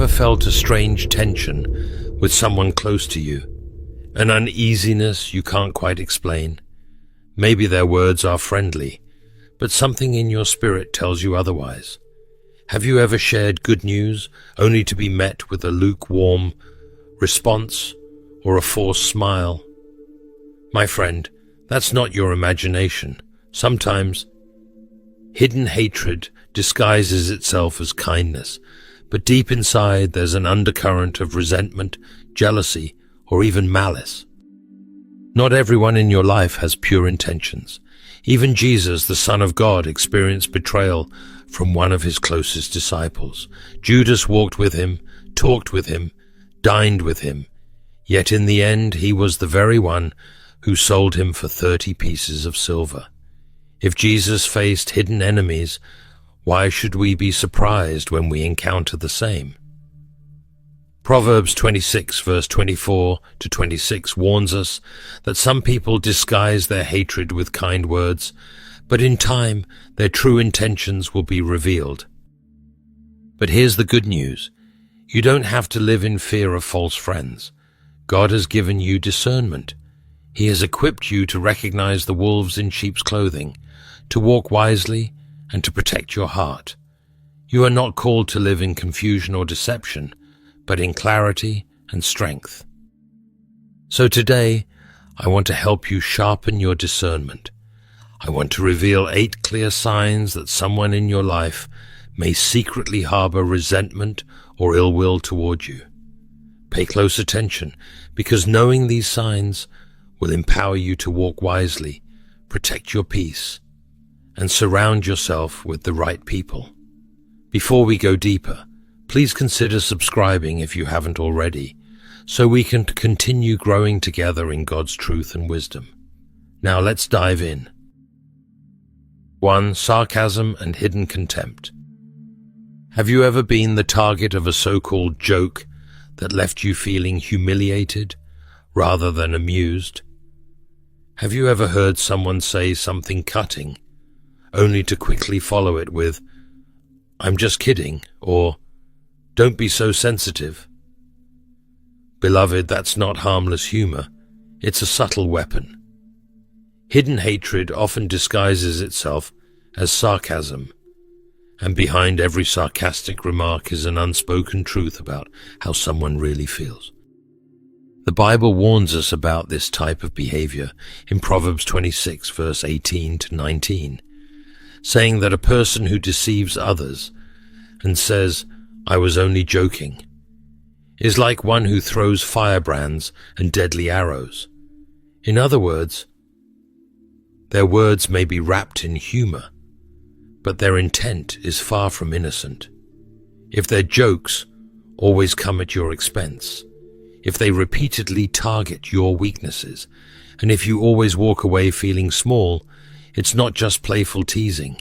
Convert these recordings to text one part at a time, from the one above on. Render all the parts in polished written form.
ever felt a strange tension with someone close to you? An uneasiness you can't quite explain? Maybe their words are friendly, but something in your spirit tells you otherwise. Have you ever shared good news only to be met with a lukewarm response or a forced smile? My friend, that's not your imagination. Sometimes hidden hatred disguises itself as kindness, but deep inside there's an undercurrent of resentment, jealousy, or even malice. Not everyone in your life has pure intentions. Even Jesus, the Son of God, experienced betrayal from one of his closest disciples. Judas walked with him, talked with him, dined with him, yet in the end he was the very one who sold him for 30 pieces of silver. If Jesus faced hidden enemies, why should we be surprised when we encounter the same? Proverbs 26 verse 24 to 26 warns us that some people disguise their hatred with kind words, but in time their true intentions will be revealed. But here's the good news. You don't have to live in fear of false friends. God has given you discernment. He has equipped you to recognize the wolves in sheep's clothing, to walk wisely, and to protect your heart. You are not called to live in confusion or deception, but in clarity and strength. So today, I want to help you sharpen your discernment. I want to reveal 8 clear signs that someone in your life may secretly harbor resentment or ill will toward you. Pay close attention, because knowing these signs will empower you to walk wisely, protect your peace, and surround yourself with the right people. Before we go deeper, please consider subscribing if you haven't already, so we can continue growing together in God's truth and wisdom. Now let's dive in. 1. Sarcasm and hidden contempt. Have you ever been the target of a so-called joke that left you feeling humiliated rather than amused? Have you ever heard someone say something cutting, only to quickly follow it with, "I'm just kidding," or "Don't be so sensitive"? Beloved, that's not harmless humor. It's a subtle weapon. Hidden hatred often disguises itself as sarcasm, and behind every sarcastic remark is an unspoken truth about how someone really feels. The Bible warns us about this type of behavior in Proverbs 26 verse 18 to 19, saying that a person who deceives others and says, "I was only joking," is like one who throws firebrands and deadly arrows. In other words, their words may be wrapped in humor, but their intent is far from innocent. If their jokes always come at your expense, if they repeatedly target your weaknesses, and if you always walk away feeling small, it's not just playful teasing.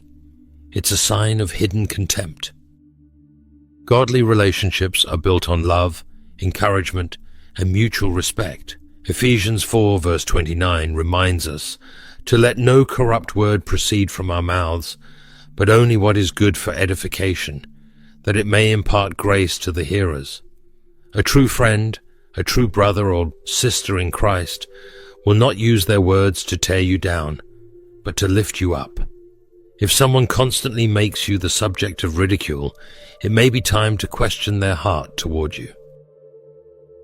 It's a sign of hidden contempt. Godly relationships are built on love, encouragement, and mutual respect. Ephesians 4 verse 29 reminds us to let no corrupt word proceed from our mouths, but only what is good for edification, that it may impart grace to the hearers. A true friend, a true brother or sister in Christ, will not use their words to tear you down, but to lift you up. If someone constantly makes you the subject of ridicule, it may be time to question their heart toward you.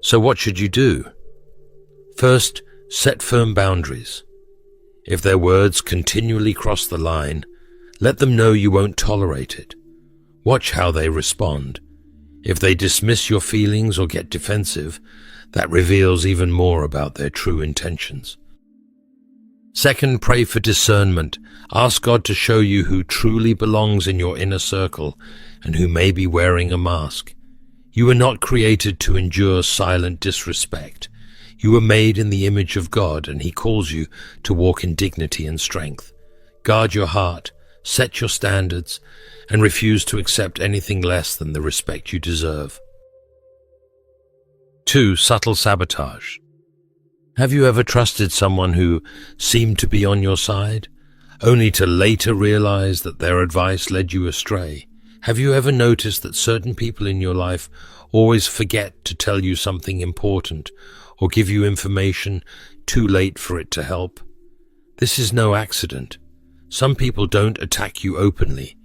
So what should you do? First, set firm boundaries. If their words continually cross the line, let them know you won't tolerate it. Watch how they respond. If they dismiss your feelings or get defensive, that reveals even more about their true intentions. Second, pray for discernment. Ask God to show you who truly belongs in your inner circle and who may be wearing a mask. You were not created to endure silent disrespect. You were made in the image of God, and He calls you to walk in dignity and strength. Guard your heart, set your standards, and refuse to accept anything less than the respect you deserve. 2. Subtle sabotage. Have you ever trusted someone who seemed to be on your side, only to later realize that their advice led you astray? Have you ever noticed that certain people in your life always forget to tell you something important or give you information too late for it to help? This is no accident. Some people don't attack you openly.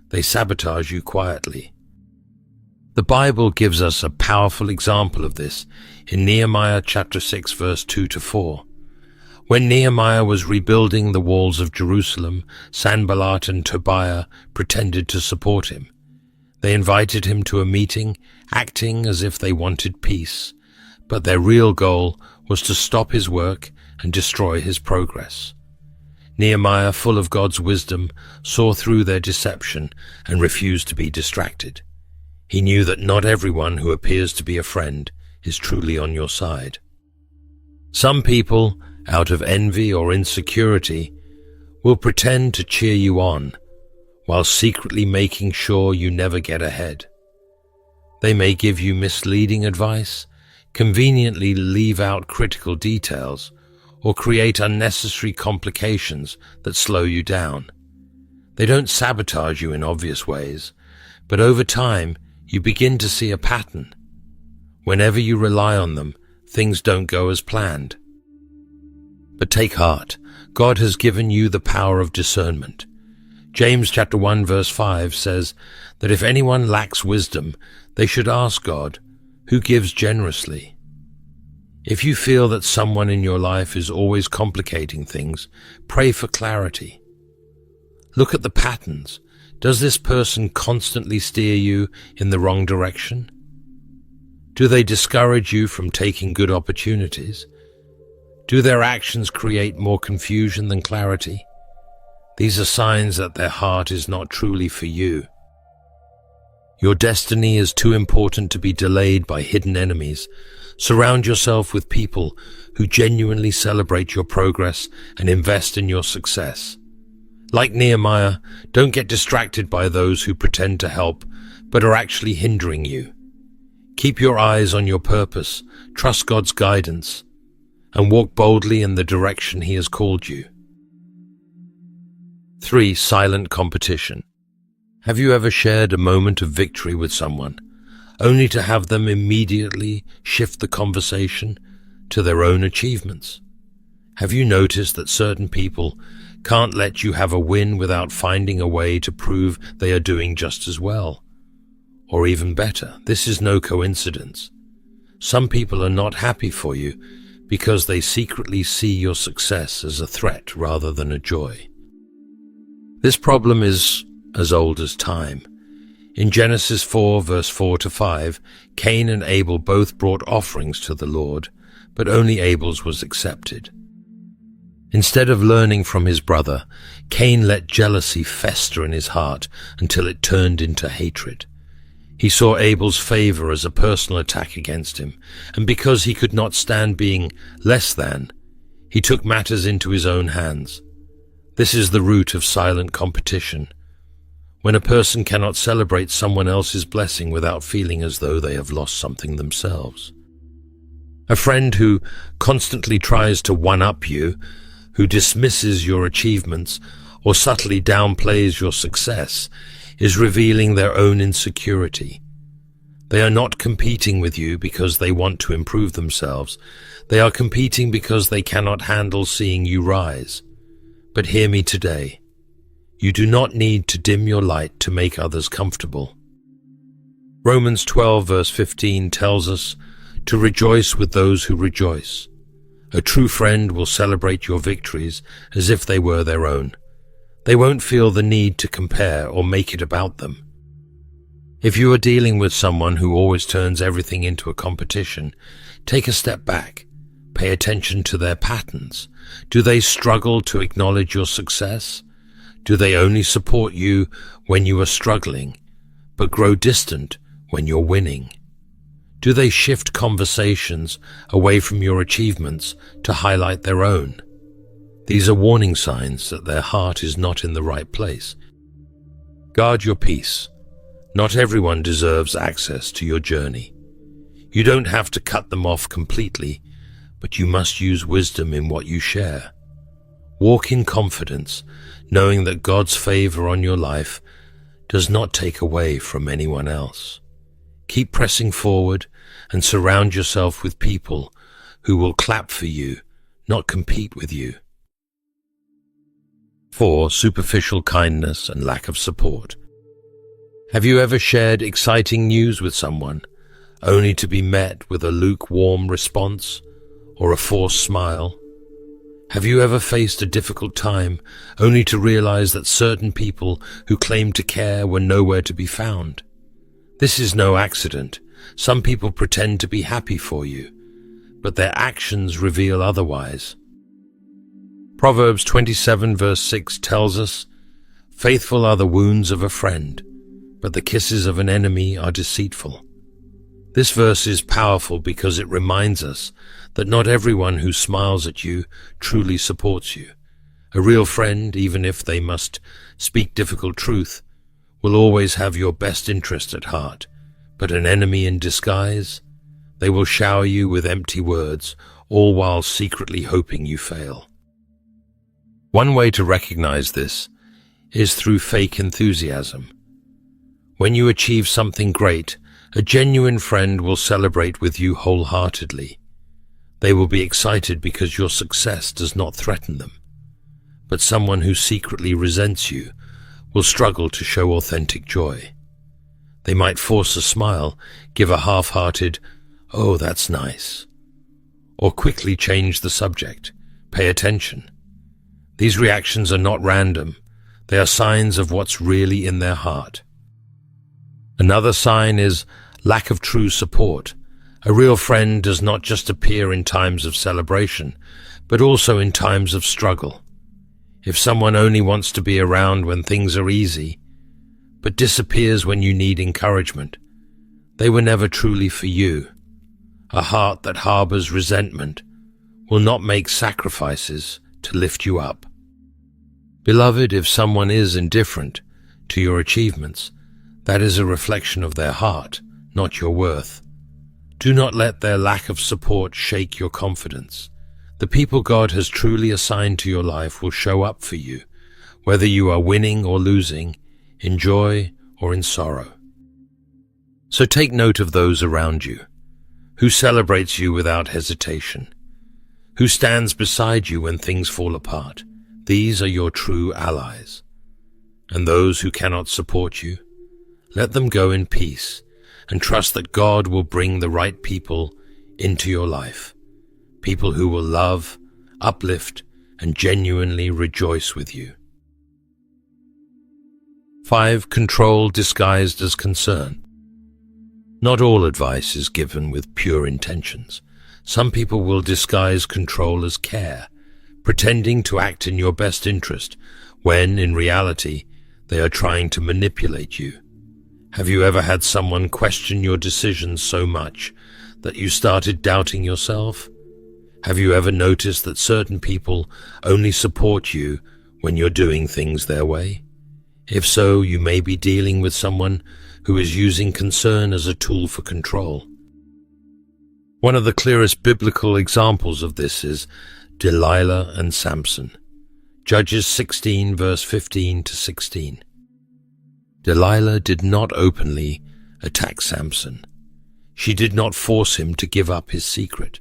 They sabotage you quietly. The Bible gives us a powerful example of this in Nehemiah chapter 6 verse 2-4. When Nehemiah was rebuilding the walls of Jerusalem, Sanballat and Tobiah pretended to support him. They invited him to a meeting, acting as if they wanted peace, but their real goal was to stop his work and destroy his progress. Nehemiah, full of God's wisdom, saw through their deception and refused to be distracted. He knew that not everyone who appears to be a friend is truly on your side. Some people, out of envy or insecurity, will pretend to cheer you on, while secretly making sure you never get ahead. They may give you misleading advice, conveniently leave out critical details, or create unnecessary complications that slow you down. They don't sabotage you in obvious ways, but over time you begin to see a pattern. Whenever you rely on them, things don't go as planned. But take heart, God has given you the power of discernment. James chapter 1 verse 5 says that if anyone lacks wisdom, they should ask God, who gives generously. If you feel that someone in your life is always complicating things, pray for clarity. Look at the patterns. Does this person constantly steer you in the wrong direction? Do they discourage you from taking good opportunities? Do their actions create more confusion than clarity? These are signs that their heart is not truly for you. Your destiny is too important to be delayed by hidden enemies. Surround yourself with people who genuinely celebrate your progress and invest in your success. Like Nehemiah, don't get distracted by those who pretend to help, but are actually hindering you. Keep your eyes on your purpose, trust God's guidance, and walk boldly in the direction He has called you. 3. Silent competition. Have you ever shared a moment of victory with someone, only to have them immediately shift the conversation to their own achievements? Have you noticed that certain people can't let you have a win without finding a way to prove they are doing just as well? Or even better, this is no coincidence. Some people are not happy for you because they secretly see your success as a threat rather than a joy. This problem is as old as time. In Genesis 4 verse 4-5, Cain and Abel both brought offerings to the Lord, but only Abel's was accepted. Instead of learning from his brother, Cain let jealousy fester in his heart until it turned into hatred. He saw Abel's favor as a personal attack against him, and because he could not stand being less than, he took matters into his own hands. This is the root of silent competition. When a person cannot celebrate someone else's blessing without feeling as though they have lost something themselves. A friend who constantly tries to one-up you, who dismisses your achievements or subtly downplays your success, is revealing their own insecurity. They are not competing with you because they want to improve themselves. They are competing because they cannot handle seeing you rise. But hear me today. You do not need to dim your light to make others comfortable. Romans 12 verse 15 tells us to rejoice with those who rejoice. A true friend will celebrate your victories as if they were their own. They won't feel the need to compare or make it about them. If you are dealing with someone who always turns everything into a competition, take a step back. Pay attention to their patterns. Do they struggle to acknowledge your success? Do they only support you when you are struggling, but grow distant when you're winning? Do they shift conversations away from your achievements to highlight their own? These are warning signs that their heart is not in the right place. Guard your peace. Not everyone deserves access to your journey. You don't have to cut them off completely, but you must use wisdom in what you share. Walk in confidence, knowing that God's favor on your life does not take away from anyone else. Keep pressing forward and surround yourself with people who will clap for you, not compete with you. 4. Superficial kindness and lack of support. Have you ever shared exciting news with someone, only to be met with a lukewarm response or a forced smile? Have you ever faced a difficult time, only to realize that certain people who claimed to care were nowhere to be found? This is no accident. Some people pretend to be happy for you, but their actions reveal otherwise. Proverbs 27 verse 6 tells us, "Faithful are the wounds of a friend, but the kisses of an enemy are deceitful." This verse is powerful because it reminds us that not everyone who smiles at you truly supports you. A real friend, even if they must speak difficult truth, will always have your best interest at heart. But an enemy in disguise, they will shower you with empty words, all while secretly hoping you fail. One way to recognize this is through fake enthusiasm. When you achieve something great, a genuine friend will celebrate with you wholeheartedly. They will be excited because your success does not threaten them. But someone who secretly resents you will struggle to show authentic joy. They might force a smile, give a half-hearted, "Oh, that's nice," or quickly change the subject. Pay attention. These reactions are not random. They are signs of what's really in their heart. Another sign is lack of true support. A real friend does not just appear in times of celebration, but also in times of struggle. If someone only wants to be around when things are easy, but disappears when you need encouragement, they were never truly for you. A heart that harbors resentment will not make sacrifices to lift you up. Beloved, if someone is indifferent to your achievements, that is a reflection of their heart, not your worth. Do not let their lack of support shake your confidence. The people God has truly assigned to your life will show up for you, whether you are winning or losing, in joy or in sorrow. So take note of those around you. Who celebrates you without hesitation? Who stands beside you when things fall apart? These are your true allies. And those who cannot support you, let them go in peace and trust that God will bring the right people into your life. People who will love, uplift, and genuinely rejoice with you. 5. Control disguised as concern. Not all advice is given with pure intentions. Some people will disguise control as care, pretending to act in your best interest, when, in reality, they are trying to manipulate you. Have you ever had someone question your decisions so much that you started doubting yourself? Have you ever noticed that certain people only support you when you're doing things their way? If so, you may be dealing with someone who is using concern as a tool for control. One of the clearest biblical examples of this is Delilah and Samson. Judges 16 verse 15 to 16. Delilah did not openly attack Samson. She did not force him to give up his secret.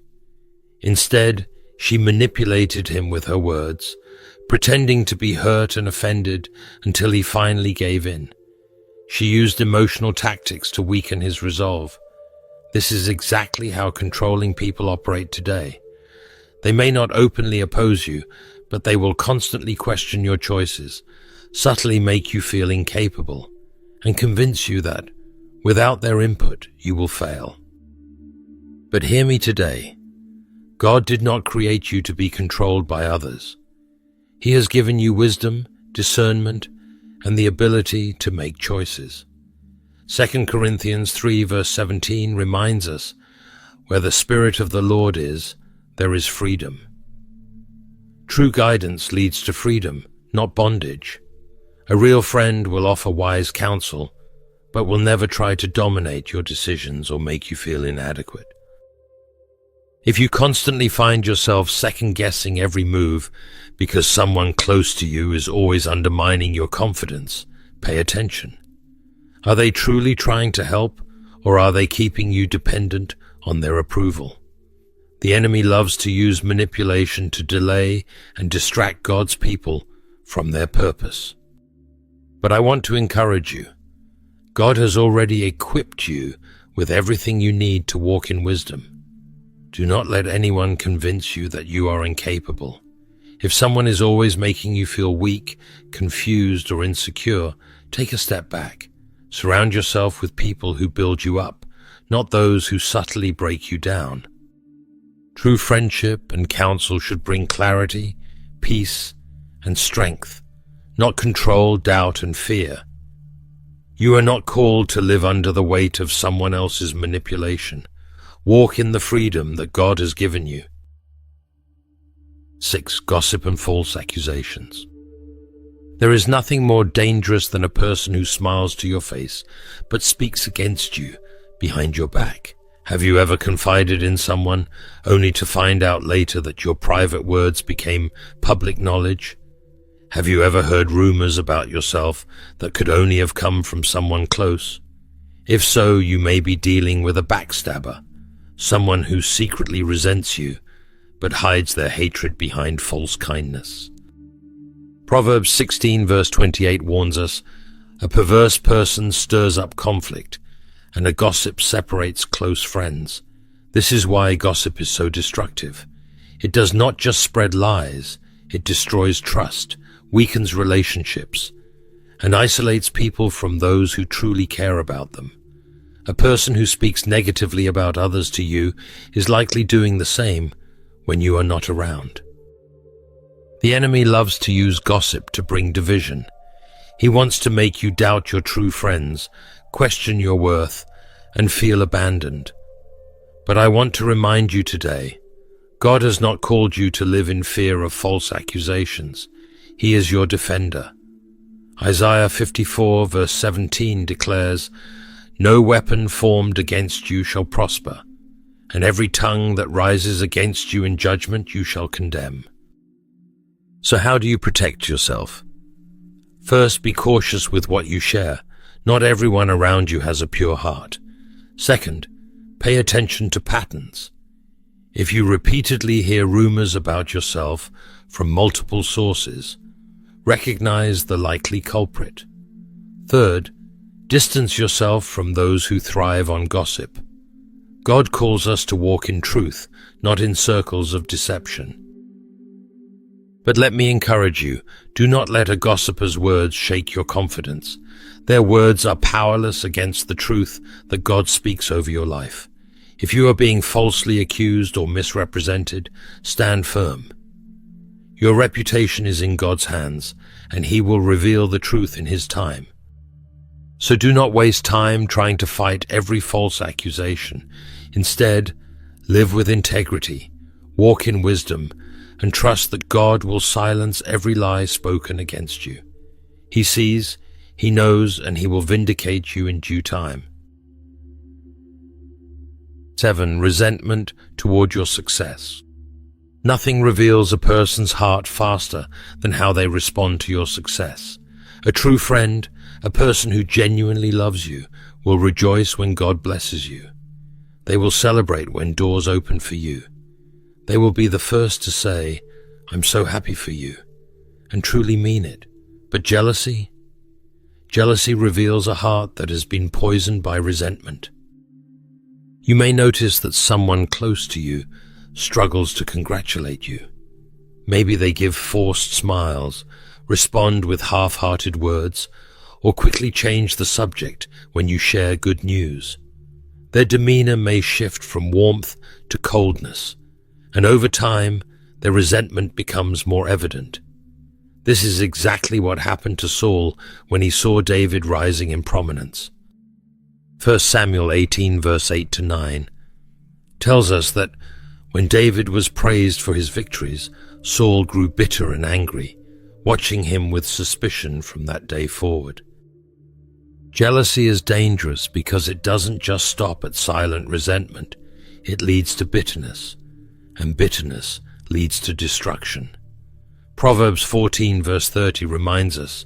Instead, she manipulated him with her words, pretending to be hurt and offended until he finally gave in. She used emotional tactics to weaken his resolve. This is exactly how controlling people operate today. They may not openly oppose you, but they will constantly question your choices, subtly make you feel incapable, and convince you that, without their input, you will fail. But hear me today. God did not create you to be controlled by others. He has given you wisdom, discernment, and the ability to make choices. 2 Corinthians 3 verse 17 reminds us, "Where the Spirit of the Lord is, there is freedom." True guidance leads to freedom, not bondage. A real friend will offer wise counsel, but will never try to dominate your decisions or make you feel inadequate. If you constantly find yourself second-guessing every move because someone close to you is always undermining your confidence, pay attention. Are they truly trying to help, or are they keeping you dependent on their approval? The enemy loves to use manipulation to delay and distract God's people from their purpose. But I want to encourage you. God has already equipped you with everything you need to walk in wisdom. Do not let anyone convince you that you are incapable. If someone is always making you feel weak, confused, or insecure, take a step back. Surround yourself with people who build you up, not those who subtly break you down. True friendship and counsel should bring clarity, peace, and strength, not control, doubt, and fear. You are not called to live under the weight of someone else's manipulation. Walk in the freedom that God has given you. 6. Gossip and false accusations. There is nothing more dangerous than a person who smiles to your face but speaks against you behind your back. Have you ever confided in someone only to find out later that your private words became public knowledge? Have you ever heard rumors about yourself that could only have come from someone close? If so, you may be dealing with a backstabber, someone who secretly resents you but hides their hatred behind false kindness. Proverbs 16 verse 28 warns us, "A perverse person stirs up conflict, and a gossip separates close friends." This is why gossip is so destructive. It does not just spread lies, it destroys trust, weakens relationships, and isolates people from those who truly care about them. A person who speaks negatively about others to you is likely doing the same when you are not around. The enemy loves to use gossip to bring division. He wants to make you doubt your true friends, question your worth, and feel abandoned. But I want to remind you today, God has not called you to live in fear of false accusations. He is your defender. Isaiah 54 verse 17 declares, "No weapon formed against you shall prosper, and every tongue that rises against you in judgment you shall condemn." So how do you protect yourself? First, be cautious with what you share. Not everyone around you has a pure heart. Second, pay attention to patterns. If you repeatedly hear rumors about yourself from multiple sources, recognize the likely culprit. Third, distance yourself from those who thrive on gossip. God calls us to walk in truth, not in circles of deception. But let me encourage you, do not let a gossiper's words shake your confidence. Their words are powerless against the truth that God speaks over your life. If you are being falsely accused or misrepresented, stand firm. Your reputation is in God's hands, and He will reveal the truth in His time. So do not waste time trying to fight every false accusation. Instead, live with integrity, walk in wisdom, and trust that God will silence every lie spoken against you. He sees, He knows, and He will vindicate you in due time. 7. Resentment toward your success. Nothing reveals a person's heart faster than how they respond to your success. A true friend, a person who genuinely loves you, will rejoice when God blesses you. They will celebrate when doors open for you. They will be the first to say, "I'm so happy for you," and truly mean it. But jealousy? Jealousy reveals a heart that has been poisoned by resentment. You may notice that someone close to you struggles to congratulate you. Maybe they give forced smiles, respond with half-hearted words, or quickly change the subject when you share good news. Their demeanor may shift from warmth to coldness, and over time, their resentment becomes more evident. This is exactly what happened to Saul when he saw David rising in prominence. 1 Samuel 18 verse 8 to 9 tells us that when David was praised for his victories, Saul grew bitter and angry, watching him with suspicion from that day forward. Jealousy is dangerous because it doesn't just stop at silent resentment. It leads to bitterness, and bitterness leads to destruction. Proverbs 14 verse 30 reminds us,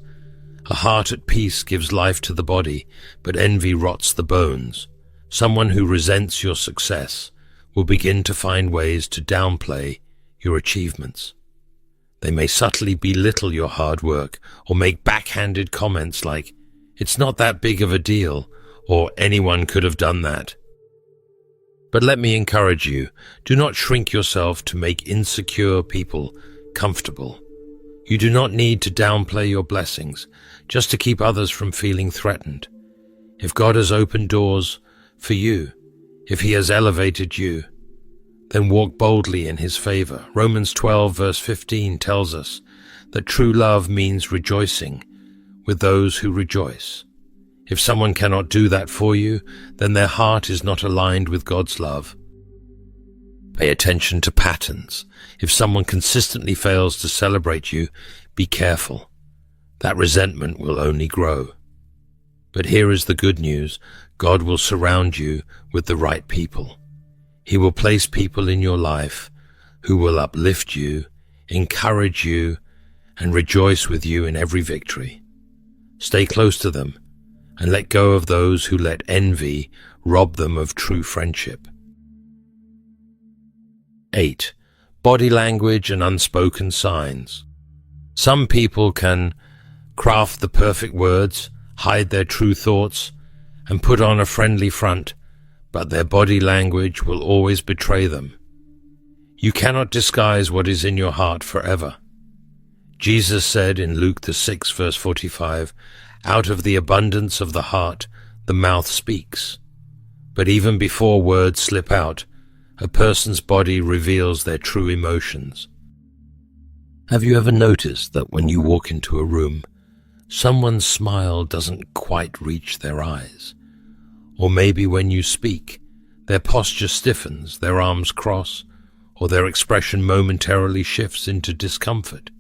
A heart at peace gives life to the body, but envy rots the bones. Someone who resents your success will begin to find ways to downplay your achievements. They may subtly belittle your hard work or make backhanded comments like, "It's not that big of a deal," or "Anyone could have done that." But let me encourage you, do not shrink yourself to make insecure people comfortable. You do not need to downplay your blessings just to keep others from feeling threatened. If God has opened doors for you, if He has elevated you, then walk boldly in His favor. Romans 12 verse 15 tells us that true love means rejoicing with those who rejoice. If someone cannot do that for you, then their heart is not aligned with God's love. Pay attention to patterns. If someone consistently fails to celebrate you, be careful. That resentment will only grow. But here is the good news. God will surround you with the right people. He will place people in your life who will uplift you, encourage you, and rejoice with you in every victory. Stay close to them and let go of those who let envy rob them of true friendship. 8. Body language and unspoken signs. Some people can craft the perfect words, hide their true thoughts, and put on a friendly front, but their body language will always betray them. You cannot disguise what is in your heart forever. Jesus said in Luke 6 verse 45, "Out of the abundance of the heart, the mouth speaks." But even before words slip out, a person's body reveals their true emotions. Have you ever noticed that when you walk into a room, someone's smile doesn't quite reach their eyes? Or maybe when you speak, their posture stiffens, their arms cross, or their expression momentarily shifts into discomfort.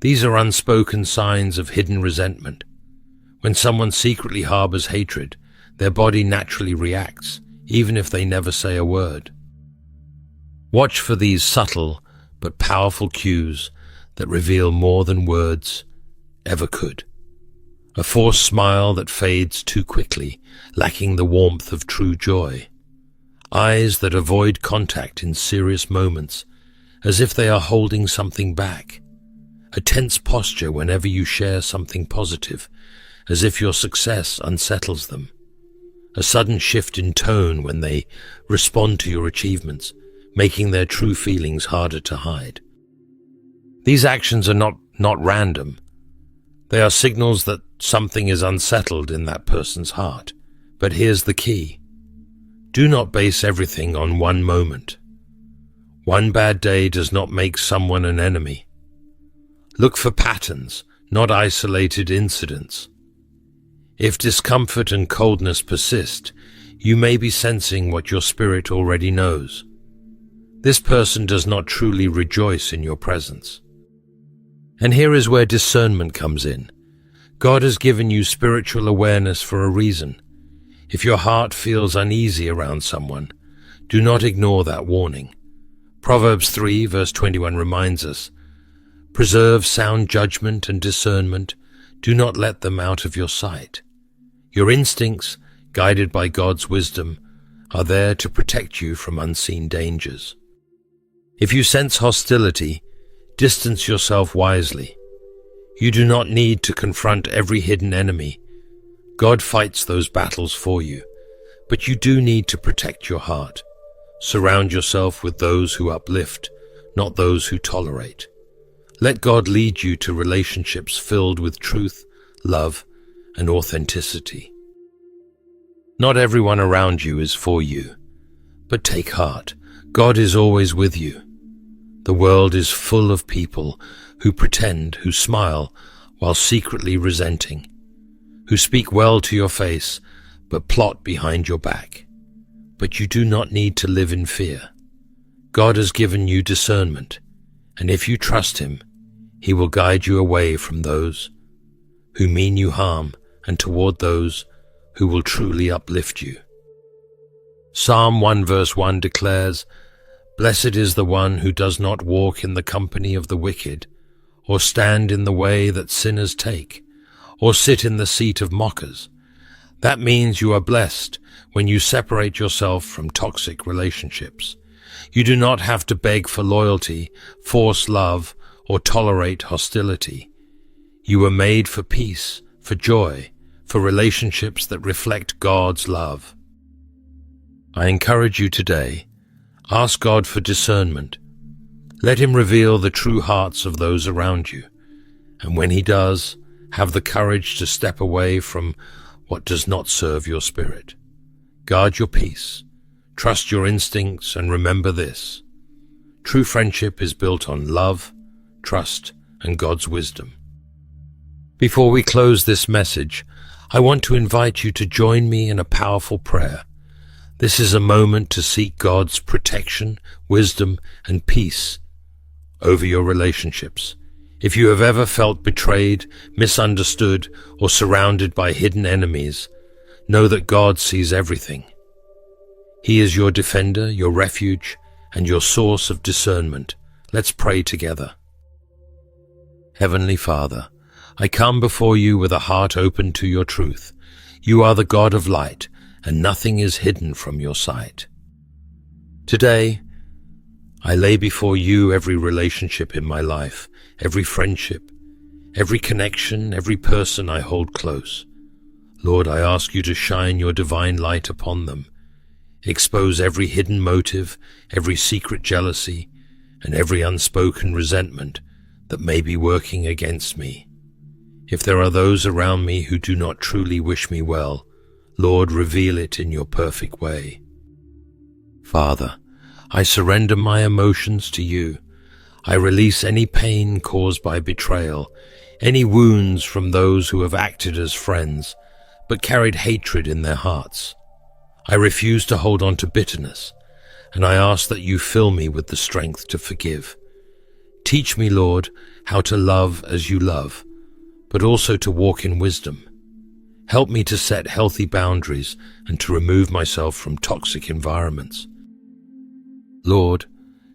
These are unspoken signs of hidden resentment. When someone secretly harbors hatred, their body naturally reacts, even if they never say a word. Watch for these subtle but powerful cues that reveal more than words ever could. A forced smile that fades too quickly, lacking the warmth of true joy. Eyes that avoid contact in serious moments, as if they are holding something back. A tense posture whenever you share something positive, as if your success unsettles them. A sudden shift in tone when they respond to your achievements, making their true feelings harder to hide. These actions are not random. They are signals that something is unsettled in that person's heart. But here's the key. Do not base everything on one moment. One bad day does not make someone an enemy. Look for patterns, not isolated incidents. If discomfort and coldness persist, you may be sensing what your spirit already knows. This person does not truly rejoice in your presence. And here is where discernment comes in. God has given you spiritual awareness for a reason. If your heart feels uneasy around someone, do not ignore that warning. Proverbs 3 verse 21 reminds us, "Preserve sound judgment and discernment. Do not let them out of your sight." Your instincts, guided by God's wisdom, are there to protect you from unseen dangers. If you sense hostility, distance yourself wisely. You do not need to confront every hidden enemy. God fights those battles for you, but you do need to protect your heart. Surround yourself with those who uplift, not those who tolerate. Let God lead you to relationships filled with truth, love, and authenticity. Not everyone around you is for you, but take heart. God is always with you. The world is full of people who pretend, who smile while secretly resenting, who speak well to your face but plot behind your back. But you do not need to live in fear. God has given you discernment, and if you trust Him, He will guide you away from those who mean you harm and toward those who will truly uplift you. Psalm 1 verse 1 declares, "Blessed is the one who does not walk in the company of the wicked, or stand in the way that sinners take, or sit in the seat of mockers. That means you are blessed when you separate yourself from toxic relationships. You do not have to beg for loyalty, force love, or tolerate hostility. You were made for peace, for joy, for relationships that reflect God's love. I encourage you today, ask God for discernment. Let Him reveal the true hearts of those around you. And when He does, have the courage to step away from what does not serve your spirit. Guard your peace, trust your instincts, and remember this: true friendship is built on love, trust, and God's wisdom. Before we close this message, I want to invite you to join me in a powerful prayer. This is a moment to seek God's protection, wisdom, and peace over your relationships. If you have ever felt betrayed, misunderstood, or surrounded by hidden enemies, know that God sees everything. He is your defender, your refuge, and your source of discernment. Let's pray together. Heavenly Father, I come before you with a heart open to your truth. You are the God of light, and nothing is hidden from your sight. Today, I lay before you every relationship in my life, every friendship, every connection, every person I hold close. Lord, I ask you to shine your divine light upon them. Expose every hidden motive, every secret jealousy, and every unspoken resentment that may be working against me. If there are those around me who do not truly wish me well, Lord, reveal it in your perfect way. Father, I surrender my emotions to you. I release any pain caused by betrayal, any wounds from those who have acted as friends, but carried hatred in their hearts. I refuse to hold on to bitterness, and I ask that you fill me with the strength to forgive. Teach me, Lord, how to love as you love, but also to walk in wisdom. Help me to set healthy boundaries and to remove myself from toxic environments. Lord,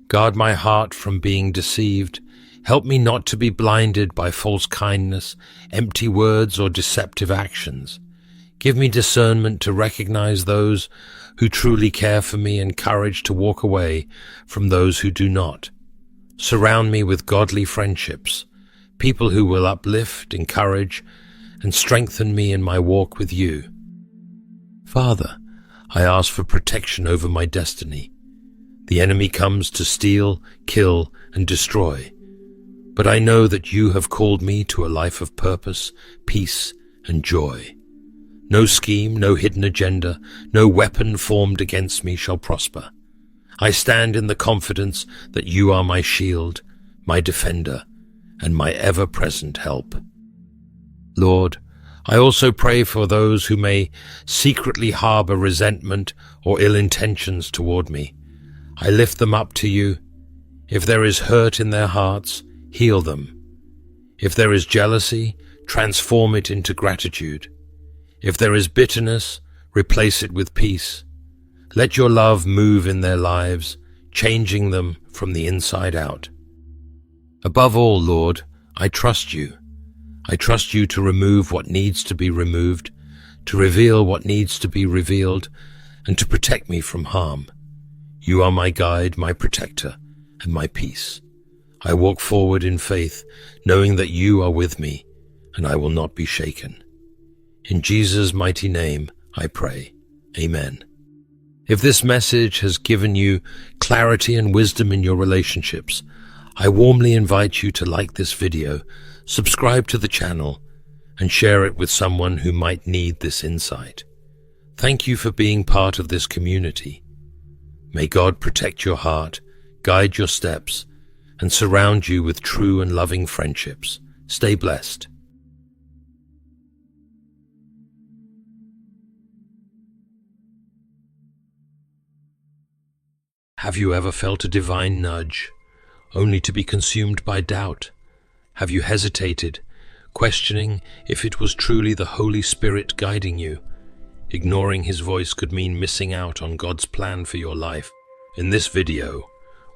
guard my heart from being deceived. Help me not to be blinded by false kindness, empty words, or deceptive actions. Give me discernment to recognize those who truly care for me and courage to walk away from those who do not. Surround me with godly friendships, people who will uplift, encourage, and strengthen me in my walk with you. Father, I ask for protection over my destiny. The enemy comes to steal, kill, and destroy. But I know that you have called me to a life of purpose, peace, and joy. No scheme, no hidden agenda, no weapon formed against me shall prosper. I stand in the confidence that you are my shield, my defender, and my ever-present help. Lord, I also pray for those who may secretly harbor resentment or ill intentions toward me. I lift them up to you. If there is hurt in their hearts, heal them. If there is jealousy, transform it into gratitude. If there is bitterness, replace it with peace. Let your love move in their lives, changing them from the inside out. Above all, Lord, I trust you. I trust you to remove what needs to be removed, to reveal what needs to be revealed, and to protect me from harm. You are my guide, my protector, and my peace. I walk forward in faith, knowing that you are with me, and I will not be shaken. In Jesus' mighty name, I pray. Amen. If this message has given you clarity and wisdom in your relationships, I warmly invite you to like this video, subscribe to the channel, and share it with someone who might need this insight. Thank you for being part of this community. May God protect your heart, guide your steps, and surround you with true and loving friendships. Stay blessed. Have you ever felt a divine nudge, only to be consumed by doubt? Have you hesitated, questioning if it was truly the Holy Spirit guiding you? Ignoring His voice could mean missing out on God's plan for your life. In this video,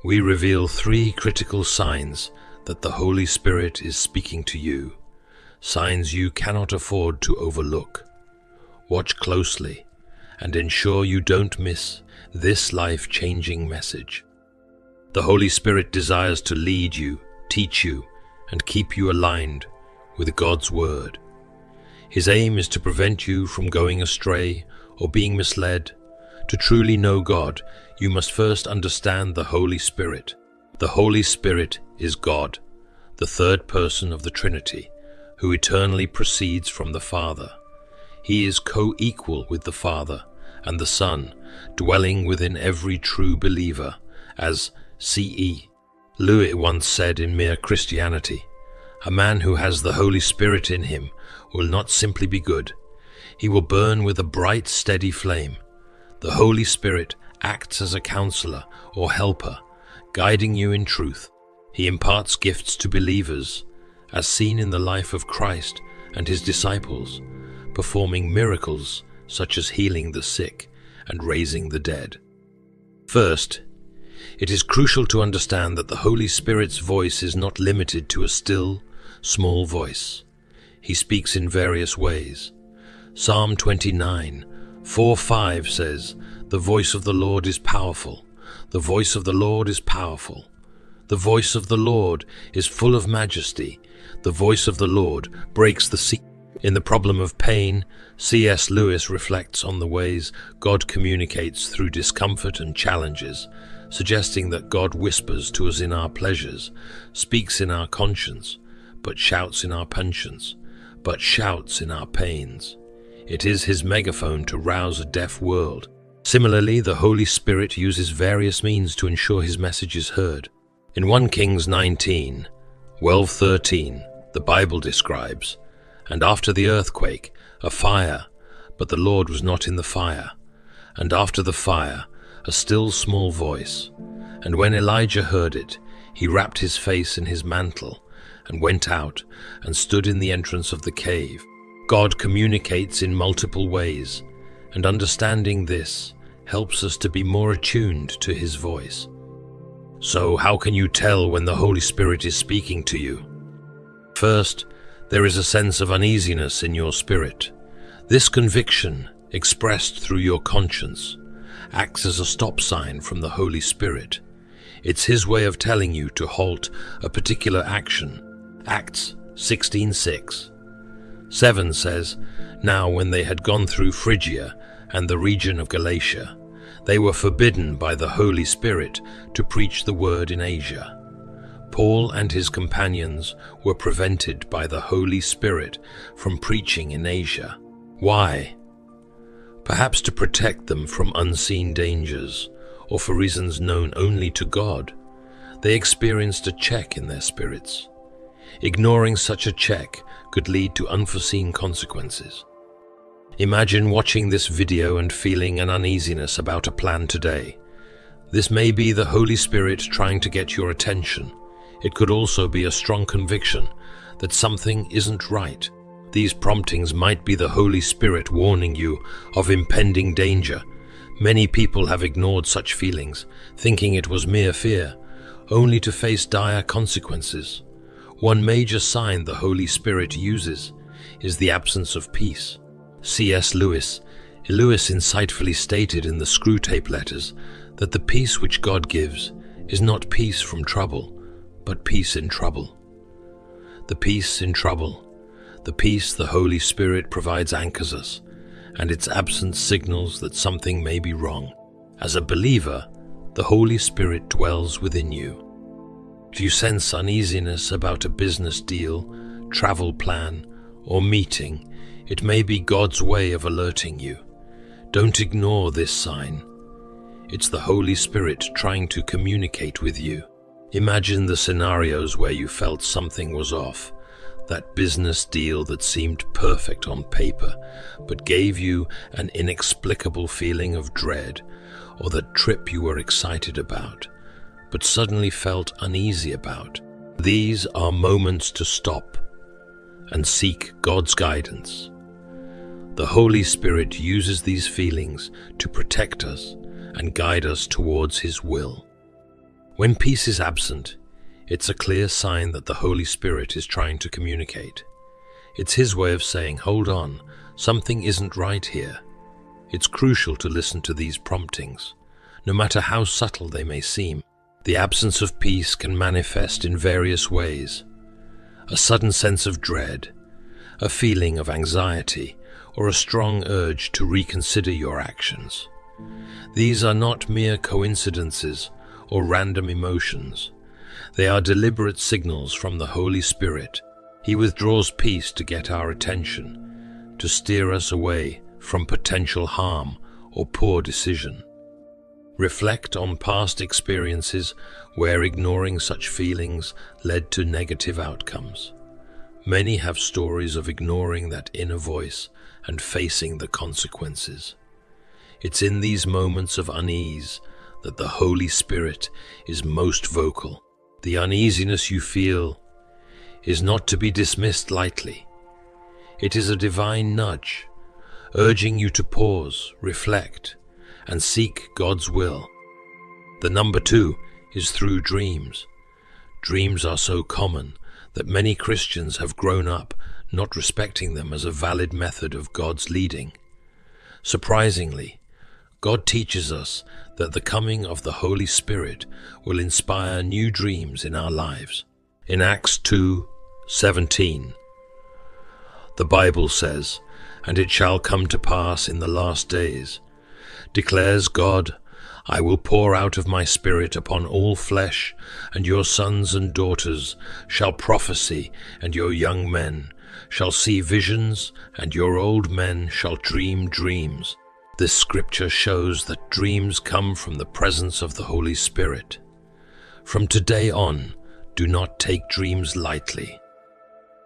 we reveal 3 critical signs that the Holy Spirit is speaking to you. signs you cannot afford to overlook. Watch closely and ensure you don't miss this life-changing message. The Holy Spirit desires to lead you, teach you, and keep you aligned with God's Word. His aim is to prevent you from going astray or being misled. To truly know God, you must first understand the Holy Spirit. The Holy Spirit is God, the third person of the Trinity, who eternally proceeds from the Father. He is co-equal with the Father and the Son, dwelling within every true believer, as C.E. Lewis once said in Mere Christianity, "A man who has the Holy Spirit in him will not simply be good. He will burn with a bright, steady flame. The Holy Spirit acts as a counselor or helper, guiding you in truth. He imparts gifts to believers, as seen in the life of Christ and his disciples, performing miracles such as healing the sick and raising the dead." First, it is crucial to understand that the Holy Spirit's voice is not limited to a still, small voice. He speaks in various ways. Psalm 29, 4-5 says, "The voice of the Lord is powerful. The voice of the Lord is powerful. The voice of the Lord is full of majesty. The voice of the Lord breaks the sea." In The Problem of Pain, C.S. Lewis reflects on the ways God communicates through discomfort and challenges, suggesting that God whispers to us in our pleasures, speaks in our conscience, but shouts in our pensions, but shouts in our pains. It is his megaphone to rouse a deaf world. Similarly, the Holy Spirit uses various means to ensure his message is heard. In 1 Kings 19, 12-13, the Bible describes, "And after the earthquake, a fire, but the Lord was not in the fire. And after the fire, a still small voice. And when Elijah heard it, he wrapped his face in his mantle, and went out, and stood in the entrance of the cave." God communicates in multiple ways, and understanding this helps us to be more attuned to his voice. So how can you tell when the Holy Spirit is speaking to you? First, there is a sense of uneasiness in your spirit. This conviction, expressed through your conscience, acts as a stop sign from the Holy Spirit. It's his way of telling you to halt a particular action. Acts 16:6. 7 says, "Now when they had gone through Phrygia and the region of Galatia, they were forbidden by the Holy Spirit to preach the word in Asia." Paul and his companions were prevented by the Holy Spirit from preaching in Asia. Why? Perhaps to protect them from unseen dangers, or for reasons known only to God. They experienced a check in their spirits. Ignoring such a check could lead to unforeseen consequences. Imagine watching this video and feeling an uneasiness about a plan today. This may be the Holy Spirit trying to get your attention. It could also be a strong conviction that something isn't right. These promptings might be the Holy Spirit warning you of impending danger. Many people have ignored such feelings, thinking it was mere fear, only to face dire consequences. One major sign the Holy Spirit uses is the absence of peace. C.S. Lewis insightfully stated in the Screwtape Letters that the peace which God gives is not peace from trouble, but peace in trouble. The peace in trouble, the peace the Holy Spirit provides anchors us, and its absence signals that something may be wrong. As a believer, the Holy Spirit dwells within you. If you sense uneasiness about a business deal, travel plan, or meeting, it may be God's way of alerting you. Don't ignore this sign. It's the Holy Spirit trying to communicate with you. Imagine the scenarios where you felt something was off. That business deal that seemed perfect on paper, but gave you an inexplicable feeling of dread, or that trip you were excited about, but suddenly felt uneasy about. These are moments to stop and seek God's guidance. The Holy Spirit uses these feelings to protect us and guide us towards His will. When peace is absent, it's a clear sign that the Holy Spirit is trying to communicate. It's his way of saying, hold on, something isn't right here. It's crucial to listen to these promptings, no matter how subtle they may seem. The absence of peace can manifest in various ways. A sudden sense of dread, a feeling of anxiety, or a strong urge to reconsider your actions. These are not mere coincidences or random emotions. They are deliberate signals from the Holy Spirit. He withdraws peace to get our attention, to steer us away from potential harm or poor decision. Reflect on past experiences where ignoring such feelings led to negative outcomes. Many have stories of ignoring that inner voice and facing the consequences. It's in these moments of unease that the Holy Spirit is most vocal. The uneasiness you feel is not to be dismissed lightly. It is a divine nudge, urging you to pause, reflect, and seek God's will. The number 2 is through dreams. Dreams are so common that many Christians have grown up not respecting them as a valid method of God's leading. Surprisingly, God teaches us that the coming of the Holy Spirit will inspire new dreams in our lives. In Acts 2:17, the Bible says, "And it shall come to pass in the last days, declares God, I will pour out of my Spirit upon all flesh, and your sons and daughters shall prophesy, and your young men shall see visions, and your old men shall dream dreams." This scripture shows that dreams come from the presence of the Holy Spirit. From today on, do not take dreams lightly.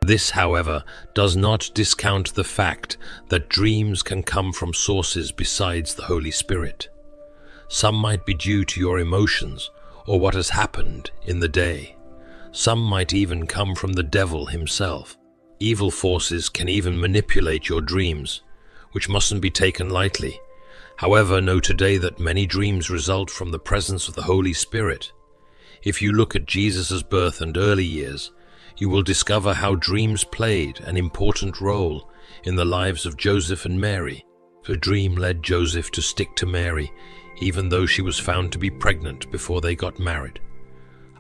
This, however, does not discount the fact that dreams can come from sources besides the Holy Spirit. Some might be due to your emotions or what has happened in the day. Some might even come from the devil himself. Evil forces can even manipulate your dreams, which mustn't be taken lightly. However, know today that many dreams result from the presence of the Holy Spirit. If you look at Jesus' birth and early years, you will discover how dreams played an important role in the lives of Joseph and Mary. A dream led Joseph to stick to Mary, even though she was found to be pregnant before they got married.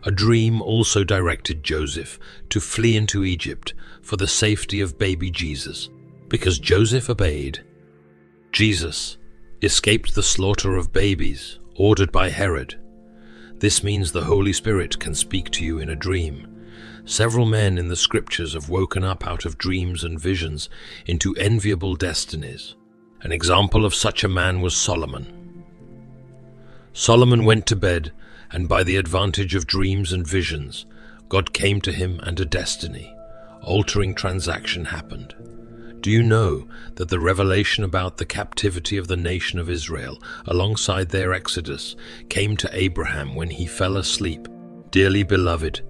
A dream also directed Joseph to flee into Egypt for the safety of baby Jesus. Because Joseph obeyed, Jesus escaped the slaughter of babies ordered by Herod. This means the Holy Spirit can speak to you in a dream. Several men in the scriptures have woken up out of dreams and visions into enviable destinies. An example of such a man was Solomon. Solomon went to bed, and by the advantage of dreams and visions, God came to him and a destiny-altering transaction happened. Do you know that the revelation about the captivity of the nation of Israel alongside their exodus came to Abraham when he fell asleep? Dearly beloved,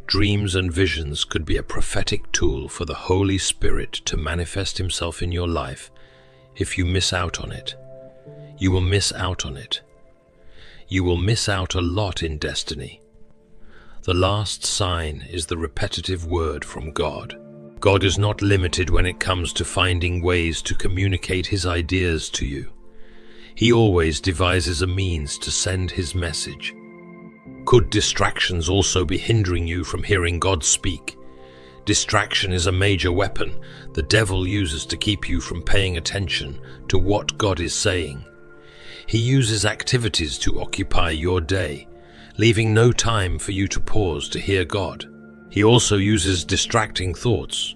dreams and visions could be a prophetic tool for the Holy Spirit to manifest himself in your life. If you miss out on it, you will miss out on it. You will miss out a lot in destiny. The last sign is the repetitive word from God. God is not limited when it comes to finding ways to communicate his ideas to you. He always devises a means to send his message. Could distractions also be hindering you from hearing God speak? Distraction is a major weapon the devil uses to keep you from paying attention to what God is saying. He uses activities to occupy your day, leaving no time for you to pause to hear God. He also uses distracting thoughts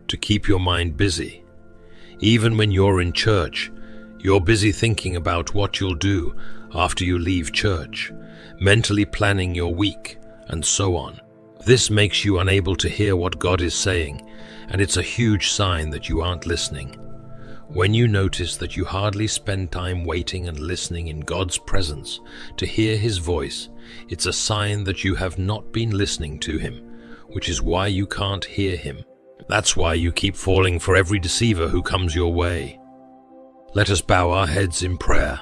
to keep your mind busy. Even when you're in church, you're busy thinking about what you'll do after you leave church, mentally planning your week, and so on. This makes you unable to hear what God is saying, and it's a huge sign that you aren't listening. When you notice that you hardly spend time waiting and listening in God's presence to hear his voice, it's a sign that you have not been listening to him, which is why you can't hear him. That's why you keep falling for every deceiver who comes your way. Let us bow our heads in prayer.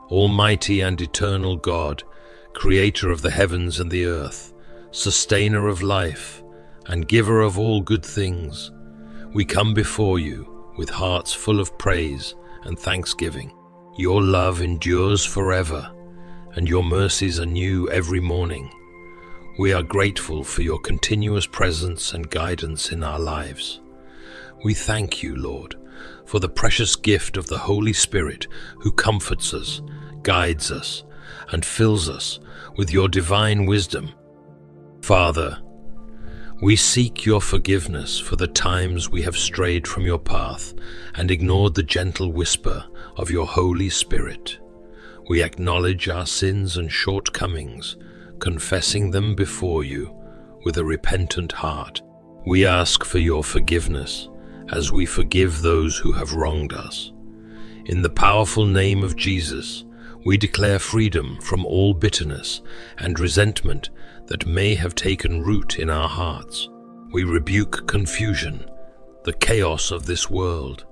Almighty and eternal God, creator of the heavens and the earth, sustainer of life, and giver of all good things, We come before you with hearts full of praise and thanksgiving. Your love endures forever, and your mercies are new every morning. We are grateful for your continuous presence and guidance in our lives. We thank you, Lord, for the precious gift of the Holy Spirit who comforts us, guides us, and fills us with your divine wisdom. Father, we seek your forgiveness for the times we have strayed from your path and ignored the gentle whisper of your Holy Spirit. We acknowledge our sins and shortcomings, confessing them before you with a repentant heart. We ask for your forgiveness as we forgive those who have wronged us. In the powerful name of Jesus, we declare freedom from all bitterness and resentment that may have taken root in our hearts. We rebuke confusion, the chaos of this world,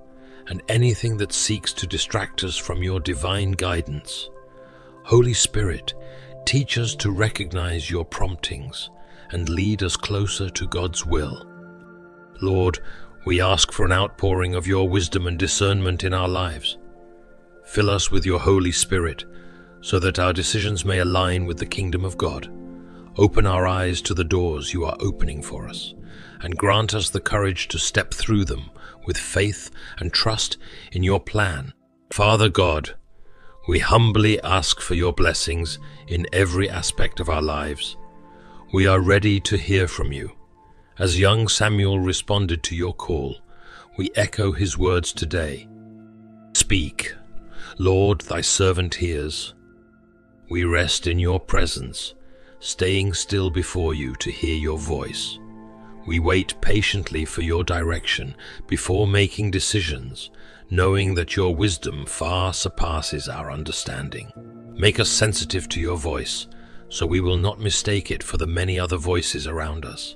and anything that seeks to distract us from your divine guidance. Holy Spirit, teach us to recognize your promptings and lead us closer to God's will. Lord, we ask for an outpouring of your wisdom and discernment in our lives. Fill us with your Holy Spirit so that our decisions may align with the kingdom of God. Open our eyes to the doors you are opening for us, and grant us the courage to step through them with faith and trust in your plan. Father God, we humbly ask for your blessings in every aspect of our lives. We are ready to hear from you. As young Samuel responded to your call, we echo his words today. Speak, Lord, thy servant hears. We rest in your presence, staying still before you to hear your voice. We wait patiently for your direction before making decisions, knowing that your wisdom far surpasses our understanding. Make us sensitive to your voice, so we will not mistake it for the many other voices around us.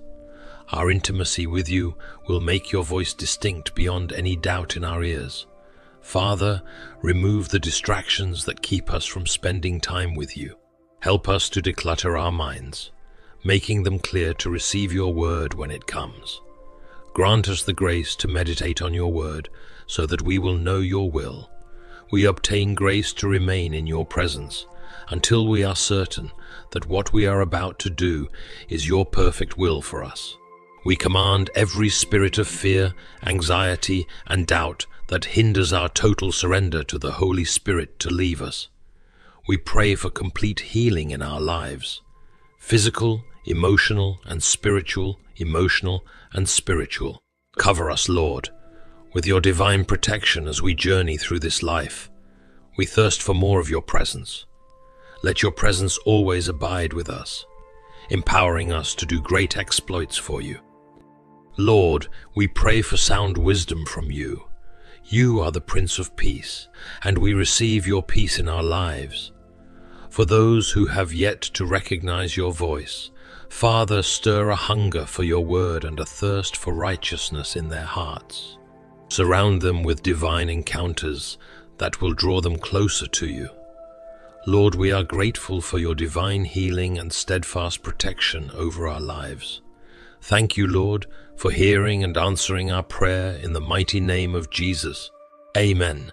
Our intimacy with you will make your voice distinct beyond any doubt in our ears. Father, remove the distractions that keep us from spending time with you. Help us to declutter our minds, making them clear to receive your word when it comes. Grant us the grace to meditate on your word so that we will know your will. We obtain grace to remain in your presence until we are certain that what we are about to do is your perfect will for us. We command every spirit of fear, anxiety, and doubt that hinders our total surrender to the Holy Spirit to leave us. We pray for complete healing in our lives, physical, emotional, and spiritual, Cover us, Lord, with your divine protection as we journey through this life. We thirst for more of your presence. Let your presence always abide with us, empowering us to do great exploits for you. Lord, we pray for sound wisdom from you. You are the Prince of Peace, and we receive your peace in our lives. For those who have yet to recognize your voice, Father, stir a hunger for your word and a thirst for righteousness in their hearts. Surround them with divine encounters that will draw them closer to you. Lord, we are grateful for your divine healing and steadfast protection over our lives. Thank you, Lord, for hearing and answering our prayer in the mighty name of Jesus. Amen.